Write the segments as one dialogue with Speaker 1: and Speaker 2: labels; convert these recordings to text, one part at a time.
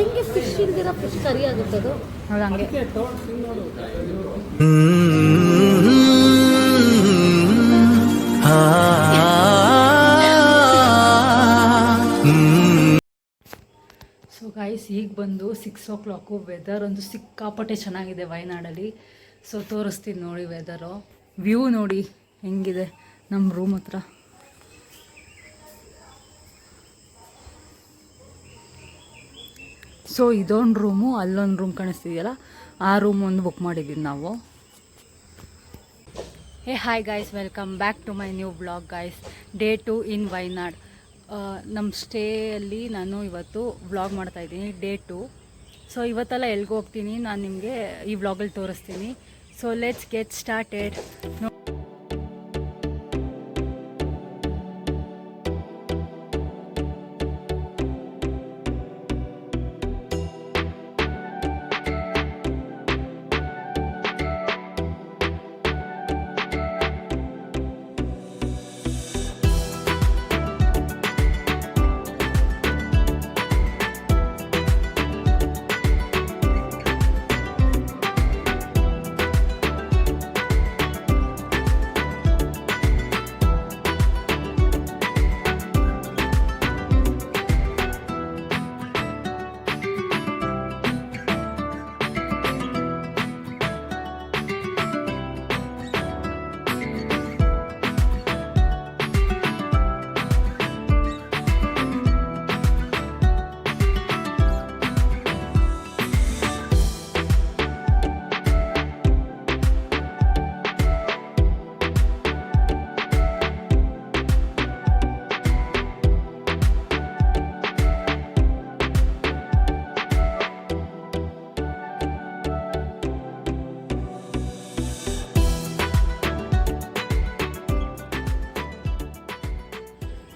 Speaker 1: ಹೆಂಗೆ ಫಿಶ್ ಇಲ್ದಿರ fish curry ಆಗುತ್ತದು
Speaker 2: ನೋಡಿ ಹಂಗೆ. ಸೊ ಗೈಸ್ ಈಗ ಬಂದು 6 o'clock. ವೆದರ್ ಒಂದು ಸಿಕ್ಕಾಪಟ್ಟೆ ಚೆನ್ನಾಗಿದೆ ವಯನಾಡಲ್ಲಿ. ಸೊ ತೋರಿಸ್ತೀನಿ ನೋಡಿ ವೆದರು. ವ್ಯೂ ನೋಡಿ ಹೆಂಗಿದೆ ನಮ್ಮ ರೂಮ್ ಹತ್ರ. ಸೊ ಇದೊಂದು ರೂಮು, ಅಲ್ಲೊಂದು ರೂಮ್ ಕಾಣಿಸ್ತಿದೆಯಲ್ಲ, ಆ ರೂಮ್ ಒಂದು ಬುಕ್ ಮಾಡಿದ್ದೀವಿ ನಾವು. Hey hi guys, welcome back to my new blog guys. Day 2 in Wayanad. ನಮ್ಮ ಸ್ಟೇಯಲ್ಲಿ ನಾನು ಇವತ್ತು ವ್ಲಾಗ್ ಮಾಡ್ತಾಯಿದ್ದೀನಿ, ಡೇ 2. ಸೊ ಇವತ್ತೆಲ್ಲ ಎಲ್ಲಿಗೆ ಹೋಗ್ತೀನಿ ನಾನು ನಿಮಗೆ ಈ ವ್ಲಾಗಲ್ಲಿ ತೋರಿಸ್ತೀನಿ. So let's get started.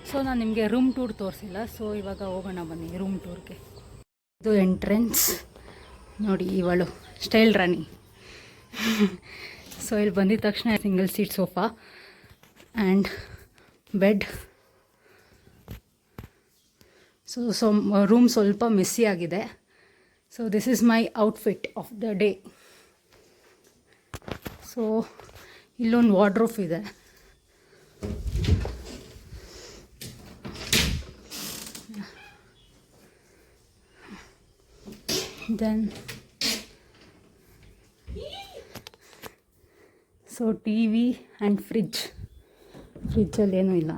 Speaker 2: So ನಾನು ನಿಮಗೆ ರೂಮ್ ಟೂರ್ ತೋರಿಸಿಲ್ಲ. ಸೊ ಇವಾಗ ಹೋಗೋಣ ಬನ್ನಿ ರೂಮ್ ಟೂರ್ಗೆ. ಇದು ಎಂಟ್ರೆನ್ಸ್ ನೋಡಿ, ಇವಳು ಸ್ಟೈಲ್ ರಾಣಿ. ಸೊ ಇಲ್ಲಿ ಬಂದಿದ ತಕ್ಷಣ single seat sofa and bed. So room ಸ್ವಲ್ಪ ಮೆಸ್ಸಿ ಆಗಿದೆ. So this is my outfit of the day. So ಇಲ್ಲೊಂದು ವಾರ್ಡ್ರೋಬ್ ಇದೆ. Then so T V and ಫ್ರಿಜ್ಜಲ್ಲಿ ಏನೂ ಇಲ್ಲ.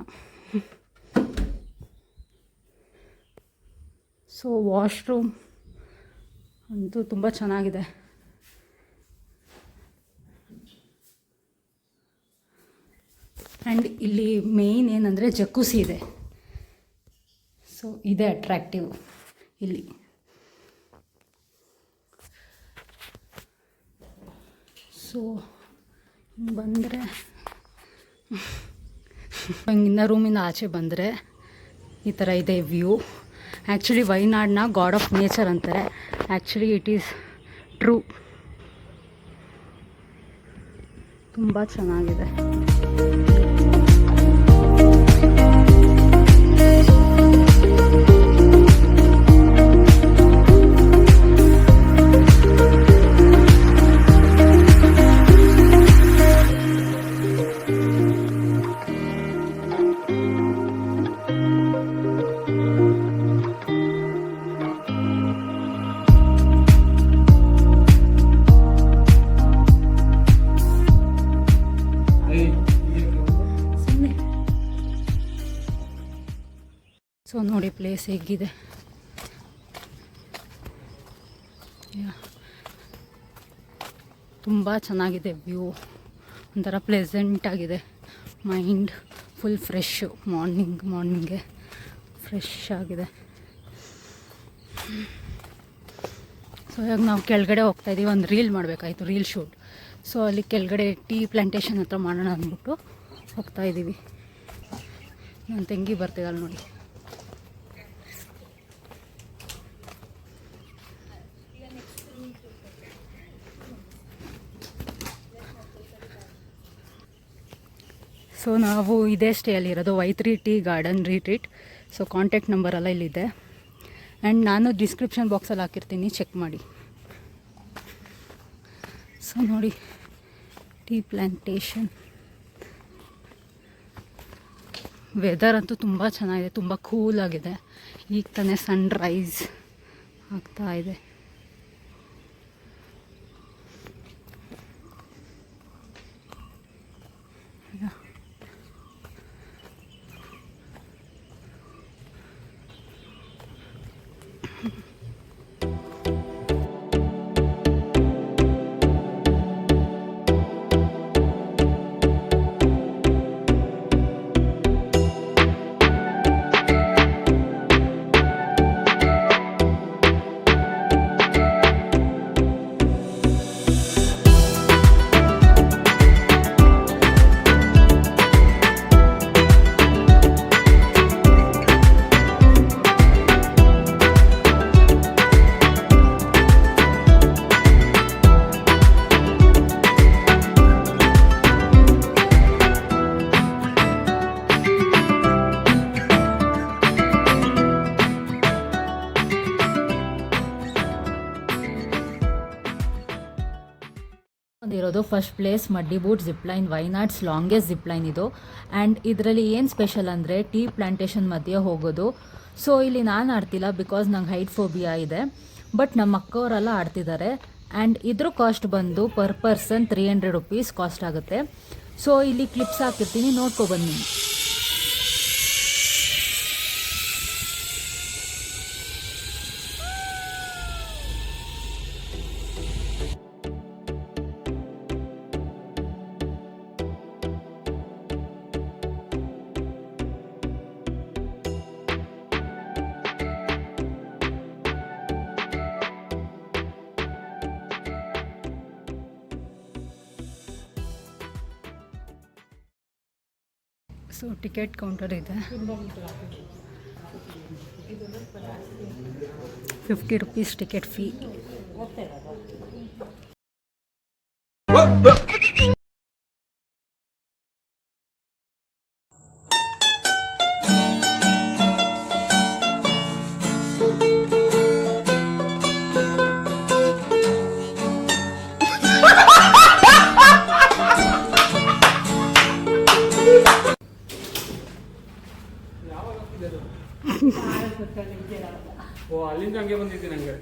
Speaker 2: ಸೊ ವಾಶ್ರೂಮ್ ಅಂತೂ ತುಂಬ ಚೆನ್ನಾಗಿದೆ. ಆ್ಯಂಡ್ ಇಲ್ಲಿ ಮೇಯ್ನ್ ಏನಂದರೆ ಜಕ್ಕೂಸಿ ಇದೆ. ಸೊ ಇದೆ ಅಟ್ರ್ಯಾಕ್ಟಿವ್ ಇಲ್ಲಿ. ಸೊ ಹಿಂಗೆ ಬಂದರೆ, ಹಿಂಗಿನ್ನ ರೂಮಿಂದ ಆಚೆ ಬಂದರೆ ಈ ಥರ ಇದೆ ವ್ಯೂ. ಆ್ಯಕ್ಚುಲಿ ವಯನಾಡನ್ನ ಗಾಡ್ ಆಫ್ ನೇಚರ್ ಅಂತಾರೆ. Actually it is true. ತುಂಬ ಚೆನ್ನಾಗಿದೆ. ಸೊ ನೋಡಿ ಪ್ಲೇಸ್ ಹೇಗಿದೆ. ತುಂಬ ಚೆನ್ನಾಗಿದೆ ವ್ಯೂ. ಒಂಥರ ಪ್ಲೆಸೆಂಟ್ ಆಗಿದೆ. Mind full fresh. ಮಾರ್ನಿಂಗ್ಗೆ ಫ್ರೆಶ್ ಆಗಿದೆ. ಸೊ ಇವಾಗ ನಾವು ಕೆಳಗಡೆ ಹೋಗ್ತಾಯಿದ್ದೀವಿ. ಒಂದು ರೀಲ್ ಮಾಡಬೇಕಾಯ್ತು, ರೀಲ್ ಶೂಟ್. ಸೊ ಅಲ್ಲಿ ಕೆಳಗಡೆ ಟೀ ಪ್ಲಾಂಟೇಶನ್ ಹತ್ರ ಮಾಡೋಣ ಅಂದ್ಬಿಟ್ಟು ಹೋಗ್ತಾಯಿದ್ದೀವಿ. ನನ್ನ ತಂಗಿ ಬರ್ತಿದ್ದಾಳೆ ನೋಡಿ. ಸೊ ನಾವು ಇದೇ ಸ್ಟೇಯಲ್ಲಿರೋದು, Y3T garden retreat. So contact ನಂಬರೆಲ್ಲ ಇಲ್ಲಿದೆ. ಆ್ಯಂಡ್ ನಾನು ಡಿಸ್ಕ್ರಿಪ್ಷನ್ ಬಾಕ್ಸಲ್ಲಿ ಹಾಕಿರ್ತೀನಿ, ಚೆಕ್ ಮಾಡಿ. ಸೊ ನೋಡಿ, ಟೀ ಪ್ಲ್ಯಾಂಟೇಷನ್. ವೆದರ್ ಅಂತೂ ತುಂಬ ಚೆನ್ನಾಗಿದೆ, ತುಂಬ ಕೂಲಾಗಿದೆ. ಈಗ ತಾನೇ ಸನ್ರೈಸ್ ಆಗ್ತಾ ಇದೆ. ಇರೋದು first place muddy boot zipline, Wayanad's longest zipline ಇದು. ಆ್ಯಂಡ್ ಇದರಲ್ಲಿ ಏನು ಸ್ಪೆಷಲ್ ಅಂದರೆ ಟೀ ಪ್ಲ್ಯಾಂಟೇಷನ್ ಮಧ್ಯೆ ಹೋಗೋದು. ಸೊ ಇಲ್ಲಿ ನಾನು ಆಡ್ತಿಲ್ಲ, ಬಿಕಾಸ್ ನಂಗೆ ಹೈಟ್ ಫೋಬಿಯಾ ಇದೆ. ಬಟ್ ನಮ್ಮ ಅಕ್ಕವರೆಲ್ಲ ಆಡ್ತಿದ್ದಾರೆ. ಆ್ಯಂಡ್ ಇದ್ರ ಕಾಸ್ಟ್ ಬಂದು ಪರ್ ಪರ್ಸನ್ 300 ರುಪೀಸ್ ಕಾಸ್ಟ್ ಆಗುತ್ತೆ. ಸೊ ಇಲ್ಲಿ ಕ್ಲಿಪ್ಸ್ ಹಾಕಿರ್ತೀನಿ, ನೋಡ್ಕೊಬನ್ನಿ. ಸೊ ಟಿಕೆಟ್ ಕೌಂಟರ್ ಇದೆ, 50 ರುಪೀಸ್ ಟಿಕೆಟ್ ಫೀ.
Speaker 3: ಓ ಅಲ್ಲಿಂದ ಹಂಗೆ ಬಂದಿದ್ದೀನಿ ನನಗೆ.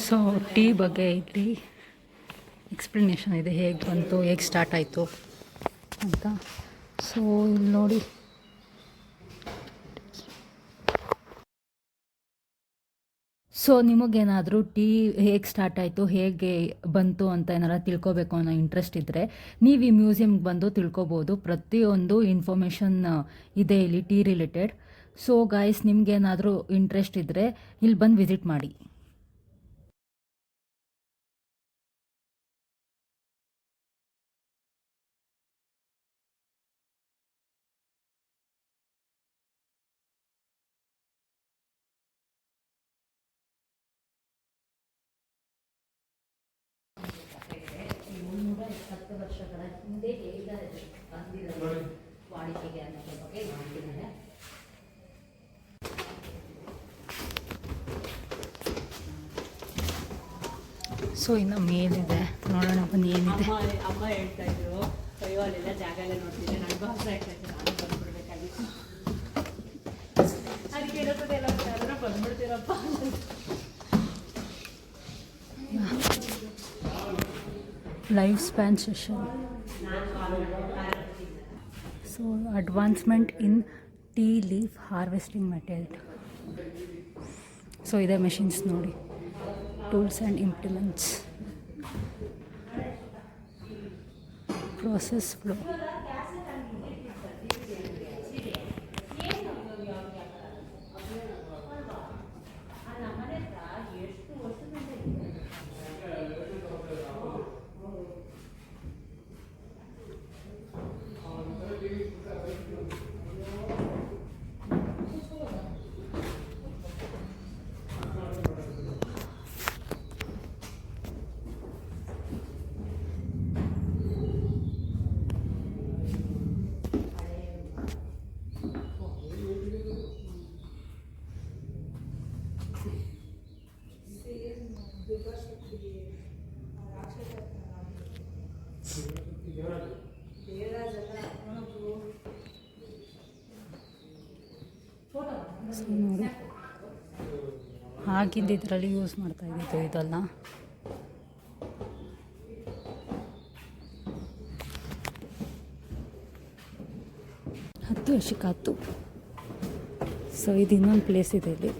Speaker 2: ಸೊ ಟೀ ಬಗ್ಗೆ ಇಲ್ಲಿ ಎಕ್ಸ್ಪ್ಲನೇಷನ್ ಇದೆ, ಹೇಗೆ ಬಂತು, ಹೇಗೆ ಸ್ಟಾರ್ಟ್ ಆಯಿತು ಅಂತ. ಸೊ ಇಲ್ಲಿ ನೋಡಿ, ಸೊ ನಿಮಗೇನಾದರೂ ಟೀ ಹೇಗೆ ಸ್ಟಾರ್ಟ್ ಆಯಿತು, ಹೇಗೆ ಬಂತು ಅಂತ ಏನಾರು ತಿಳ್ಕೊಬೇಕು ಅನ್ನೋ ಇಂಟ್ರೆಸ್ಟ್ ಇದ್ದರೆ ನೀವು ಈ ಮ್ಯೂಸಿಯಮ್ಗೆ ಬಂದು ತಿಳ್ಕೊಬೋದು. ಪ್ರತಿಯೊಂದು ಇನ್ಫಾರ್ಮೇಷನ್ ಇದೆ ಇಲ್ಲಿ ಟೀ ರಿಲೇಟೆಡ್. ಸೊ ಗಾಯ್ಸ್, ನಿಮಗೇನಾದರೂ ಇಂಟ್ರೆಸ್ಟ್ ಇದ್ದರೆ ಇಲ್ಲಿ ಬಂದು ವಿಸಿಟ್ ಮಾಡಿ. ವರ್ಷಗಳ ಹಿಂದೆ ಹೇಳಿದ್ದಾರೆ ವಾಡಿಕೆಗೆ ಅನ್ನೋದ್ರ ಬಗ್ಗೆ ಮಾಡ್ತಿದ್ದಾರೆ. ಸೊ ಇನ್ನು ಮೇಲಿದೆ, ನೋಡೋಣ ಬನ್ನಿ ಏನಿದೆ.
Speaker 1: ಅಮ್ಮ ಹೇಳ್ತಾ ಇದ್ರು, ಅಯ್ಯೋ ಅಲ್ಲೆಲ್ಲ ಜಾಗ ಎಲ್ಲ ನೋಡ್ತಿದ್ದೆ, ನನಗೂ ಹಸ ಆಗ್ತಾ ಇತ್ತು, ನಾನು ಬಂದ್ಬಿಡ್ಬೇಕಾಗಿತ್ತು. ಅದಕ್ಕೆ ಇರೋದೇ ಎಲ್ಲ ಅದನ್ನ ಬಂದ್ಬಿಡ್ತೀರಪ್ಪ.
Speaker 2: Life span session. So advancement in tea leaf harvesting method. So ಇದೆ ಮೆಷಿನ್ಸ್ ನೋಡಿ, tools and implements, process flow. So ನೋಡಿ, ಆಗಿದ್ದು ಇದರಲ್ಲಿ ಯೂಸ್ ಮಾಡ್ತಾ ಇದ್ದಿದ್ದು ಇದೆಲ್ಲ. ಹತ್ತು ವರ್ಷಕ್ಕೆ 10. ಸೊ ಇದು ಇನ್ನೊಂದು ಪ್ಲೇಸ್ ಇದೆ ಇಲ್ಲಿ.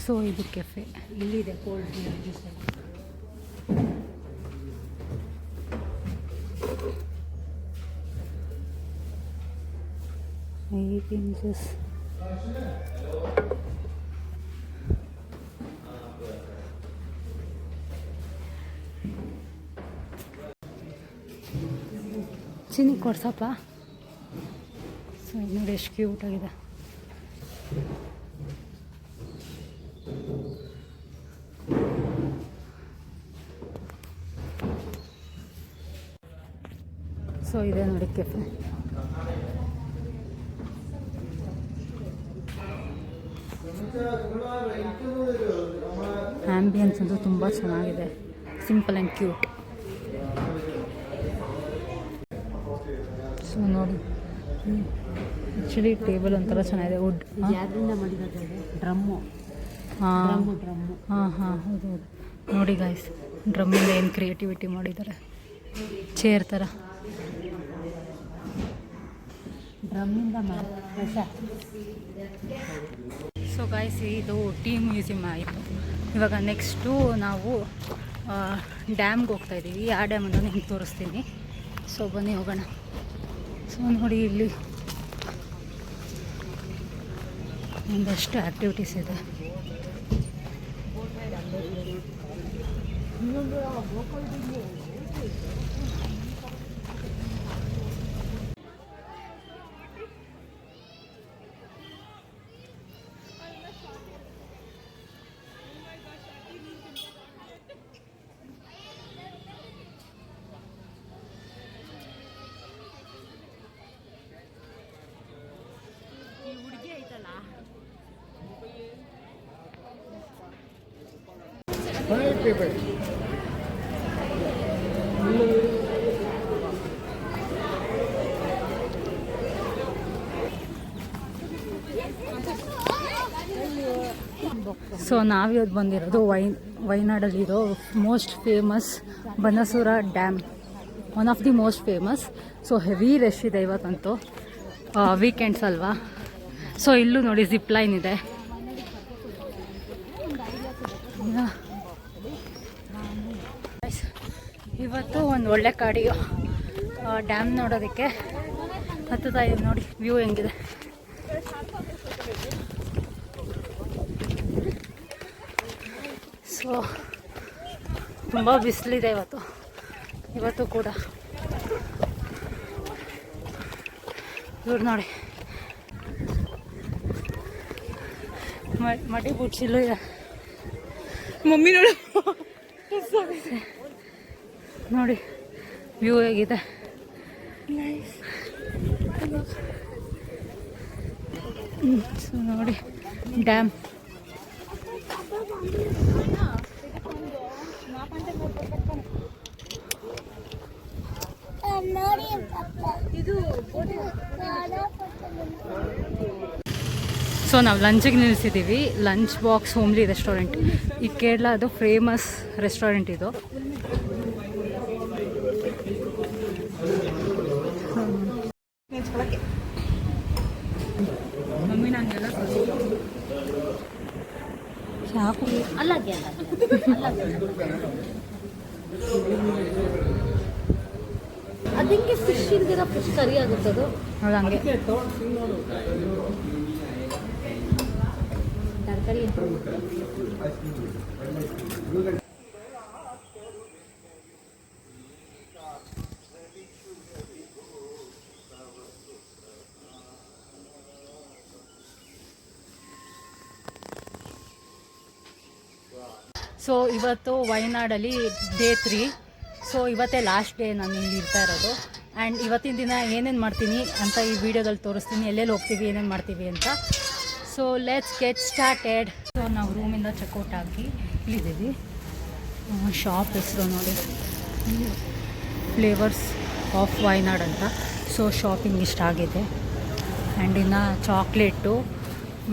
Speaker 2: ಸೊ ಇದು ಕೆಫೆ
Speaker 1: ಇಲ್ಲಿದೆ ಕೋಲ್ಡ್ ಜ್ಯೂಸ್.
Speaker 2: ಜ್ಯೂಸ್. ಚಿನ್ನಿ ಕೊಡ್ಸಪ್ಪ. ಸೊ ನೋಡಿ ಎಷ್ಟು ಕ್ಯೂಟ್ ಆಗಿದೆ. ಸೊ ಇದೆ ನೋಡಿ ಕೆಫೆ. ಆ್ಯಂಬಿಯನ್ಸ್ ಅಂತೂ ತುಂಬ ಚೆನ್ನಾಗಿದೆ, ಸಿಂಪಲ್ ಆ್ಯಂಡ್ ಕ್ಯೂಟ್. ಸೊ ನೋಡಿ, ಆ್ಯಕ್ಚುಲಿ ಟೇಬಲ್ ಒಂಥರ ಚೆನ್ನಾಗಿದೆ. ವುಡ್
Speaker 1: ಯಾವ್ದ್ರಿಂದ ಮಾಡಿರೋದು? ಡ್ರಮ್ಮು.
Speaker 2: ಹಾಂ
Speaker 1: ಡ್ರಮ್ಮು.
Speaker 2: ಹಾಂ ಹಾಂ ಹೌದು ಹೌದು. ನೋಡಿ ಗಾಯ್ಸ್, ಡ್ರಮ್ಮಿಂದ ಏನು ಕ್ರಿಯೇಟಿವಿಟಿ ಮಾಡಿದ್ದಾರೆ, ಚೇರ್ ಥರ.
Speaker 1: ಡ್ರಮ್ಮಿಂದ
Speaker 2: ಸೊ ಗಾಯ್ಸ್, ಇದು ಟೀ ಮ್ಯೂಸಿಯಮ್ ಆಯಿತು. ಇವಾಗ ನೆಕ್ಸ್ಟು ನಾವು ಡ್ಯಾಮ್ಗೆ ಹೋಗ್ತಾಯಿದ್ದೀವಿ. ಆ ಡ್ಯಾಮ್ ಅಂತ ನಿಮ್ಗೆ ತೋರಿಸ್ತೀನಿ. ಸೊ ಬನ್ನಿ ಹೋಗೋಣ. ಸೊ ನೋಡಿ, ಇಲ್ಲಿ ಒಂದಷ್ಟು ಆ್ಯಕ್ಟಿವಿಟೀಸ್ ಇದೆ.
Speaker 1: ಹುಡುಗಿ ಐತಲ್ಲ,
Speaker 2: ಸೊ ನಾವಿವತ್ತು ಬಂದಿರೋದು ವೈನಾಡಲ್ಲಿರೋ most famous Banasura dam, one of the most famous. So heavy rush ಇದೆ ಇವತ್ತಂತೂ, ವೀಕೆಂಡ್ಸ್ ಅಲ್ವಾ. ಸೊ ಇಲ್ಲೂ ನೋಡಿ ಜಿಪ್ ಲೈನ್ ಇದೆ. ಇವತ್ತು ಒಂದು ಒಳ್ಳೆ ಕಾಡಿಗೆ ಡ್ಯಾಮ್ ನೋಡೋದಕ್ಕೆ ಹತ್ತುತ್ತಾ ಇದೆ. ನೋಡಿ ವ್ಯೂ ಹೆಂಗಿದೆ. ಸೊ ತುಂಬ ಬಿಸಿಲಿದೆ ಇವತ್ತು ಕೂಡ. ಇವ್ರು ನೋಡಿ ಮಡಿ ಬುಡ್ಸಿಲು ಇದೆ. ಮಮ್ಮಿ ನೋಡು ನೋಡಿ ವ್ಯೂ ಹೇಗಿದೆ. ಸೊ ನೋಡಿ ಡ್ಯಾಮ್. ಸೊ ನಾವು ಲಂಚಿಗೆ ನಿಲ್ಲಿಸಿದ್ದೀವಿ. Lunch box homely restaurant. ಈ ಕೇರಳ ಅದು ಫೇಮಸ್ ರೆಸ್ಟೋರೆಂಟ್ ಇದು. ಮಮ್ಮಿ ನಂಗೆಲ್ಲ ಸಾಕು.
Speaker 1: ಅಲ್ಲಾಗೆ ಅದಕ್ಕೆ ಫಿಶ್ ಇಲ್ದಿರೋ ಫಿಶ್ ಕರಿ ಆಗುತ್ತದು.
Speaker 2: ಹೌದು, ಹಂಗೆ
Speaker 1: ತರಕಾರಿ.
Speaker 2: ಸೊ ಇವತ್ತು ವಯನಾಡಲ್ಲಿ ಡೇ 3. ಸೊ ಇವತ್ತೇ ಲಾಸ್ಟ್ ಡೇ ನಾನು ಇಲ್ಲಿ ಇರ್ತಾ ಇರೋದು. ಆ್ಯಂಡ್ ಇವತ್ತಿನ ದಿನ ಏನೇನು ಮಾಡ್ತೀನಿ ಅಂತ ಈ ವಿಡಿಯೋದಲ್ಲಿ ತೋರಿಸ್ತೀನಿ, ಎಲ್ಲೆಲ್ಲಿ ಹೋಗ್ತೀವಿ, ಏನೇನು ಮಾಡ್ತೀವಿ ಅಂತ. So let's get started. So ನಾವು ರೂಮಿಂದ ಚೆಕ್ಔಟ್ ಆಗಿ ಇಲ್ಲಿದ್ದೀವಿ. ಶಾಪ್ ಹೆಸರು ನೋಡಿ, ಫ್ಲೇವರ್ಸ್ ಆಫ್ ವಯನಾಡ್ ಅಂತ. ಸೊ ಶಾಪಿಂಗ್ ಇಷ್ಟ ಆಗಿದೆ. ಆ್ಯಂಡ್ ಇನ್ನು ಚಾಕ್ಲೇಟು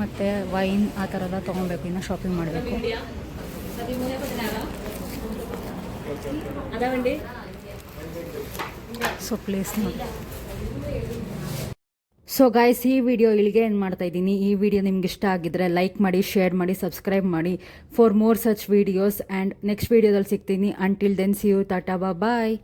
Speaker 2: ಮತ್ತು ವೈನ್ ಆ ಥರ ಎಲ್ಲ ತೊಗೊಬೇಕು, ಇನ್ನು ಶಾಪಿಂಗ್ ಮಾಡಬೇಕು. ಸೊ ಪ್ಲೇಸ್ ನೋಡಿ. ಸೊ ಗೈಸ್, ಈ ವಿಡಿಯೋ ಇಲ್ಲಿಗೆ ಏನು ಮಾಡ್ತಾಯಿದ್ದೀನಿ. ಈ ವಿಡಿಯೋ ನಿಮ್ಗೆ ಇಷ್ಟ ಆಗಿದ್ದರೆ ಲೈಕ್ ಮಾಡಿ, ಶೇರ್ ಮಾಡಿ, ಸಬ್ಸ್ಕ್ರೈಬ್ ಮಾಡಿ for more such videos. And next ವೀಡಿಯೋದಲ್ಲಿ ಸಿಗ್ತೀನಿ. Until then see you, tata, bye.